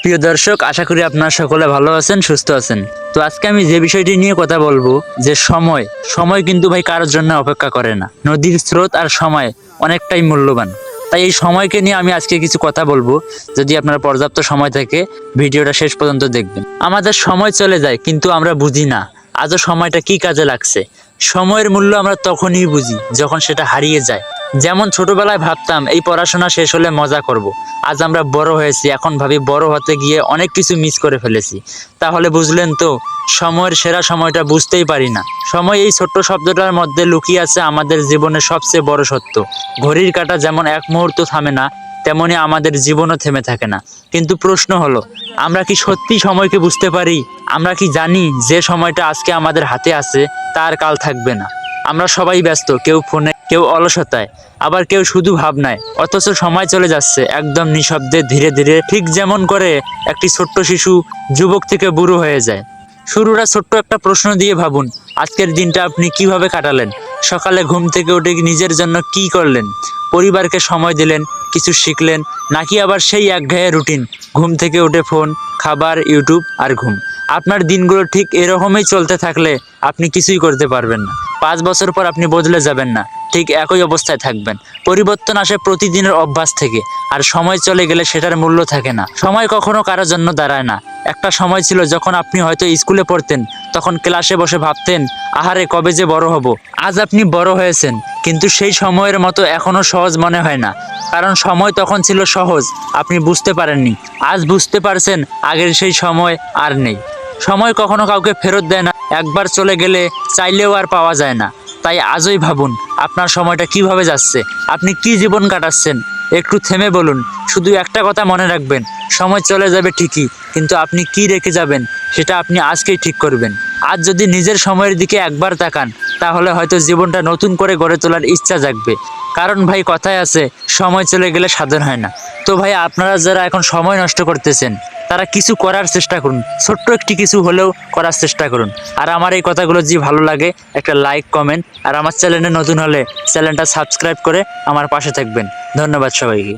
প্রিয় দর্শক, আশা করি আপনারা সকলে ভালো আছেন, সুস্থ আছেন। তো আজকে আমি যে বিষয়টি নিয়ে কথা বলবো, যে সময় সময় কিন্তু ভাই কারোর জন্য অপেক্ষা করে না। নদীর স্রোত আর সময় অনেকটাই মূল্যবান। তাই এই সময়কে নিয়ে আমি আজকে কিছু কথা বলবো। যদি আপনার পর্যাপ্ত সময় থাকে, ভিডিওটা শেষ পর্যন্ত দেখবেন। আমাদের সময় চলে যায় কিন্তু আমরা বুঝি না আজও সময়টা কি কাজে লাগছে। সময়ের মূল্য আমরা তখনই বুঝি যখন সেটা হারিয়ে যায়। যেমন ছোটবেলায় ভাবতাম এই পড়াশোনা শেষ হলে মজা করব। আজ আমরা বড় হয়েছি, এখন ভাবি বড় হতে গিয়ে অনেক কিছু মিস করে ফেলেছি। তাহলে বুঝলেন তো, সময়ের সেরা সময়টা বুঝতেই পারি না। সময় এই ছোট্ট শব্দটার মধ্যে লুকিয়ে আছে আমাদের জীবনের সবচেয়ে বড় সত্য। ঘড়ির কাঁটা যেমন এক মুহূর্ত থামে না, তেমনি আমাদের জীবনও থেমে থাকে না। কিন্তু প্রশ্ন হলো, আমরা কি সত্যি সময়কে বুঝতে পারি? আমরা কি জানি যে সময়টা আজকে আমাদের হাতে আছে তার কাল থাকবে না? আমরা সবাই ব্যস্ত, কেউ ফোনে, কেউ অলসতায়, আবার কেউ শুধু ভাবনায়। অথচ সময় চলে যাচ্ছে একদম নিঃশব্দে, ধীরে ধীরে, ঠিক যেমন করে একটি ছোট্ট শিশু যুবক থেকে বুড়ো হয়ে যায়। শুরুটা ছোট্ট একটা প্রশ্ন দিয়ে ভাবুন, আজকের দিনটা আপনি কিভাবে কাটালেন? সকালে ঘুম থেকে উঠে নিজের জন্য কি করলেন? পরিবারকে সময় দিলেন, কিছু শিখলেন, নাকি আবার সেই একঘেয়ে রুটিন, ঘুম থেকে উঠে ফোন, খাবার, ইউটিউব আর ঘুম? আপনার দিনগুলো ঠিক এরকমই চলতে থাকলে আপনি কিছুই করতে পারবেন না। 5 বছর পর আপনি বদলে যাবেন না, ঠিক একই অবস্থায় থাকবেন। পরিবর্তন আসে প্রতিদিনের অভ্যাস থেকে, আর সময় চলে গেলে সেটার মূল্য থাকে না। সময় কখনো কারোর জন্য দাঁড়ায় না। একটা সময় ছিল যখন আপনি হয়তো স্কুলে পড়তেন, তখন ক্লাসে বসে ভাবতেন, আহারে কবে যে বড় হব। আজ আপনি বড় হয়েছেন, কিন্তু সেই সময়ের মতো এখনো সহজ মনে হয় না। কারণ সময় তখন ছিল সহজ, আপনি বুঝতে পারেননি। আজ বুঝতে পারছেন, আগের সেই সময় আর নেই। সময় কখনো কাউকে ফেরত দেয় না, একবার চলে গেলে চাইলেও আর পাওয়া যায় না। তাই আজই ভাবুন, আপনার সময়টা কিভাবে যাচ্ছে, আপনি কি জীবন কাটাচ্ছেন। একটু থেমে বলুন, শুধু একটা কথা মনে রাখবেন, সময় চলে যাবে ঠিকই, কিন্তু আপনি কি রেখে যাবেন সেটা আপনি আজকেই ঠিক করবেন। আজ যদি নিজের সময়ের দিকে একবার তাকান, তাহলে হয়তো জীবনটা নতুন করে গড়ে তোলার ইচ্ছা জাগবে। কারণ ভাই, কথায় আছে, সময় চলে গেলে সাধন হয় না। তো ভাই, আপনারা যারা এখন সময় নষ্ট করতেছেন, তারা কিছু করার চেষ্টা করুন, ছোট্ট একটি কিছু হলেও করার চেষ্টা করুন। আর আমার এই কথাগুলো যদি ভালো লাগে, একটা লাইক, কমেন্ট, আর আমার চ্যানেলে নতুন হলে চ্যানেলটা সাবস্ক্রাইব করে আমার পাশে থাকবেন। ধন্যবাদ সবাইকে।